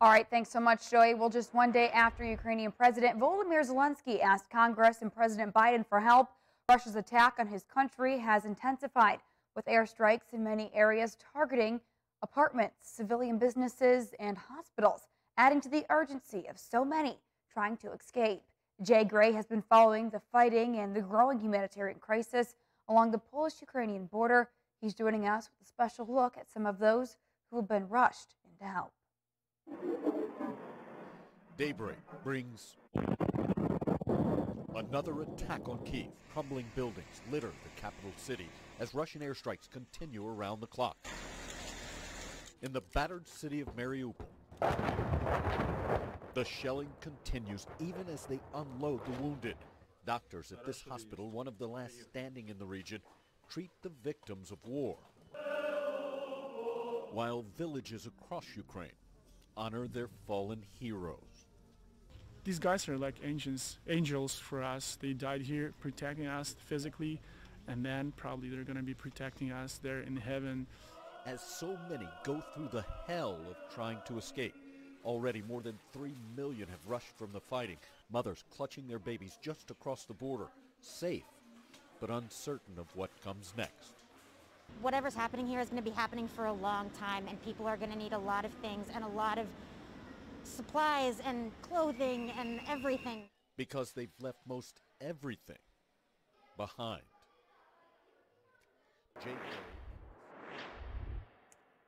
All right, thanks so much, Joey. Well, just one day after Ukrainian President Volodymyr Zelensky asked Congress and President Biden for help, Russia's attack on his country has intensified, with airstrikes in many areas targeting apartments, civilian businesses, and hospitals, adding to the urgency of so many trying to escape. Jay Gray has been following the fighting and the growing humanitarian crisis along the Polish-Ukrainian border. He's joining us with a special look at some of those who have been rushed into help. Daybreak brings another attack on Kyiv. Crumbling buildings litter the capital city as Russian airstrikes continue around the clock. In the battered city of Mariupol, the shelling continues even as they unload the wounded. Doctors at this hospital, one of the last standing in the region, treat the victims of war, while villages across Ukraine honor their fallen heroes. These guys are like angels for us. They died here protecting us physically, and then probably they're going to be protecting us there in heaven. As so many go through the hell of trying to escape, already more than 3 million have rushed from the fighting. Mothers clutching their babies just across the border, safe but uncertain of what comes next. Whatever's happening here is going to be happening for a long time, and people are going to need a lot of things and a lot of supplies and clothing and everything. Because they've left most everything behind.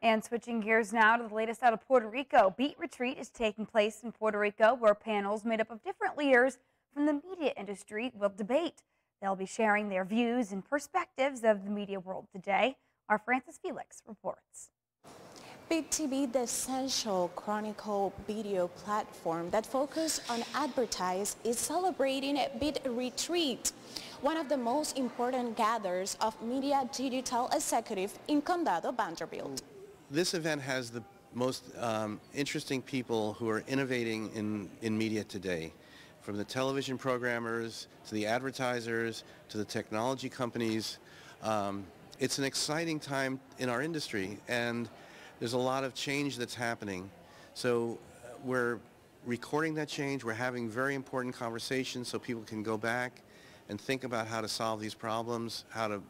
And switching gears now to the latest out of Puerto Rico. Beat Retreat is taking place in Puerto Rico, where panels made up of different leaders from the media industry will debate. They'll be sharing their views and perspectives of the media world today. Our Francis Felix reports. Beat TV, the essential chronicle video platform that focuses on advertise, is celebrating Beat Retreat, one of the most important gatherings of media digital executive in Condado Vanderbilt. This event has the most interesting people who are innovating in media today, from the television programmers to the advertisers to the technology companies. It's an exciting time in our industry, and there's a lot of change that's happening. So we're recording that change. We're having very important conversations so people can go back and think about how to solve these problems, how to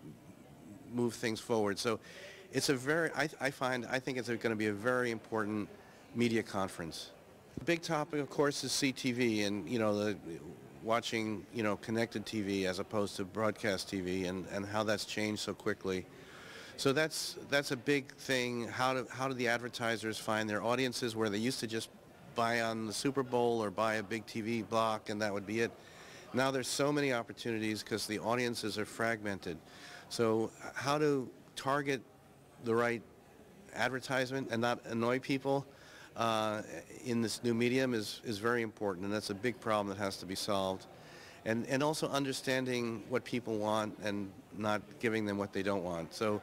move things forward. So it's a very, I think it's going to be a very important media conference. The big topic, of course, is CTV and, watching, connected TV as opposed to broadcast TV, and how that's changed so quickly. So that's a big thing. How do the advertisers find their audiences where they used to just buy on the Super Bowl or buy a big TV block and that would be it? Now there's so many opportunities because the audiences are fragmented. So how to target the right advertisement and not annoy people in this new medium is very important, and that's a big problem that has to be solved. And also understanding what people want and not giving them what they don't want. So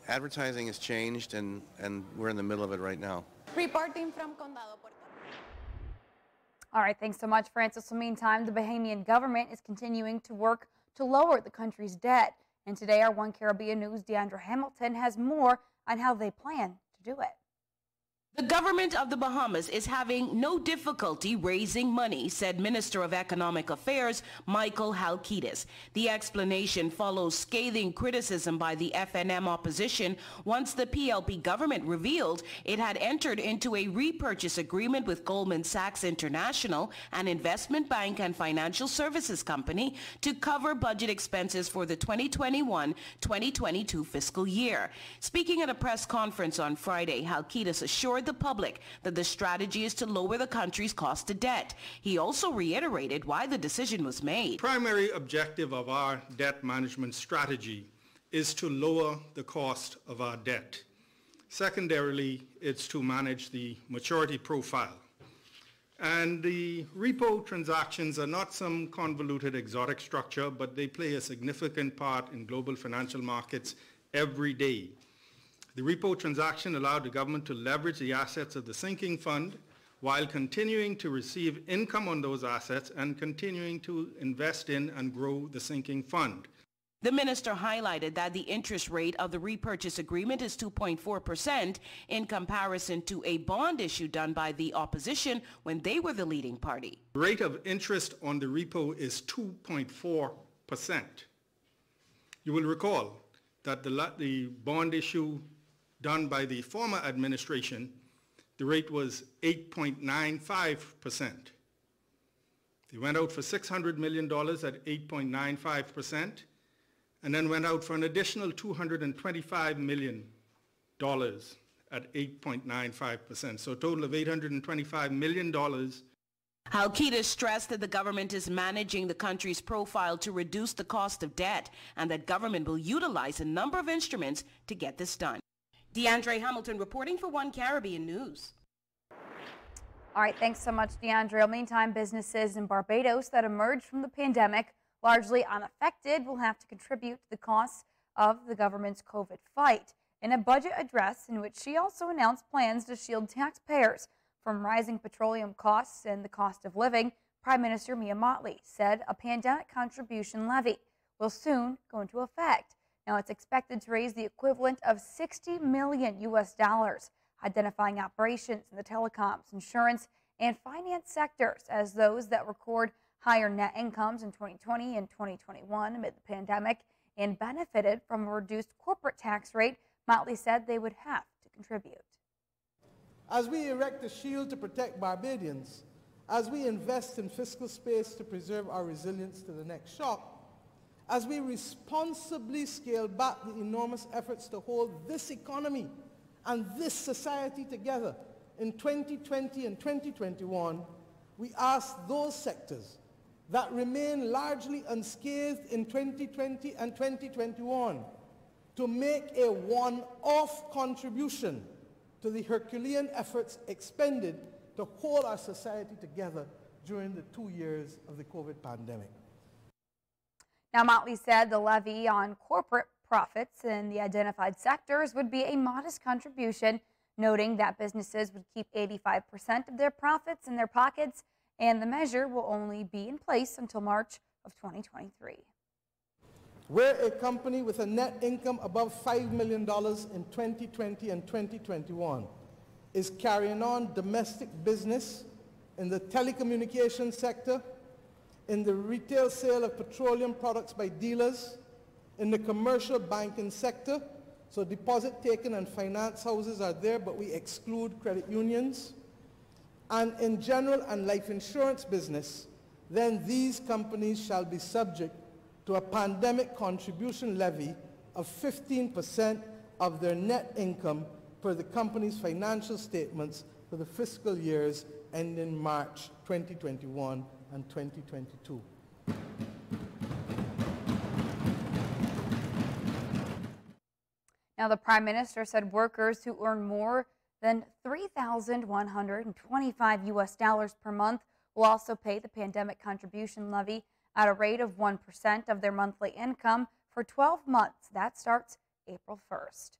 advertising has changed, and we're in the middle of it right now. Reporting from Condado, Puerto Rico. All right, thanks so much, Francis. In the meantime, the Bahamian government is continuing to work to lower the country's debt. And today, our One Caribbean News' Deandra Hamilton has more on how they plan to do it. The government of the Bahamas is having no difficulty raising money, said Minister of Economic Affairs Michael Halkitis. The explanation follows scathing criticism by the FNM opposition once the PLP government revealed it had entered into a repurchase agreement with Goldman Sachs International, an investment bank and financial services company, to cover budget expenses for the 2021-2022 fiscal year. Speaking at a press conference on Friday, Halkitis assured the public that the strategy is to lower the country's cost of debt. He also reiterated why the decision was made. The primary objective of our debt management strategy is to lower the cost of our debt. Secondarily, it's to manage the maturity profile. And the repo transactions are not some convoluted exotic structure, but they play a significant part in global financial markets every day. The repo transaction allowed the government to leverage the assets of the sinking fund while continuing to receive income on those assets and continuing to invest in and grow the sinking fund. The minister highlighted that the interest rate of the repurchase agreement is 2.4% in comparison to a bond issue done by the opposition when they were the leading party. The rate of interest on the repo is 2.4%. You will recall that the bond issue done by the former administration, the rate was 8.95%. They went out for $600 million at 8.95%, and then went out for an additional $225 million at 8.95%, so a total of $825 million. Halkitis stressed that the government is managing the country's profile to reduce the cost of debt and that government will utilize a number of instruments to get this done. DeAndre Hamilton reporting for One Caribbean News. All right, thanks so much, DeAndre. Meantime, businesses in Barbados that emerged from the pandemic largely unaffected will have to contribute to the costs of the government's COVID fight. In a budget address in which she also announced plans to shield taxpayers from rising petroleum costs and the cost of living, Prime Minister Mia Mottley said a pandemic contribution levy will soon go into effect. Now, it's expected to raise the equivalent of $60 million US, identifying operations in the telecoms, insurance, and finance sectors as those that record higher net incomes in 2020 and 2021 amid the pandemic and benefited from a reduced corporate tax rate. Motley said they would have to contribute. As we erect a shield to protect Barbadians, as we invest in fiscal space to preserve our resilience to the next shock, as we responsibly scale back the enormous efforts to hold this economy and this society together in 2020 and 2021, we ask those sectors that remain largely unscathed in 2020 and 2021 to make a one-off contribution to the Herculean efforts expended to hold our society together during the 2 years of the COVID pandemic. Now, Motley said the levy on corporate profits in the identified sectors would be a modest contribution, noting that businesses would keep 85% of their profits in their pockets, and the measure will only be in place until March of 2023. We're a company with a net income above $5 million in 2020 and 2021 is carrying on domestic business in the telecommunications sector, in the retail sale of petroleum products by dealers, in the commercial banking sector, so deposit taking and finance houses are there, but we exclude credit unions, and in general and life insurance business, then these companies shall be subject to a pandemic contribution levy of 15% of their net income per the company's financial statements for the fiscal years ending March 2021 and 2022. Now, the Prime Minister said workers who earn more than $3,125 US per month will also pay the pandemic contribution levy at a rate of 1% of their monthly income for 12 months. That starts April 1st.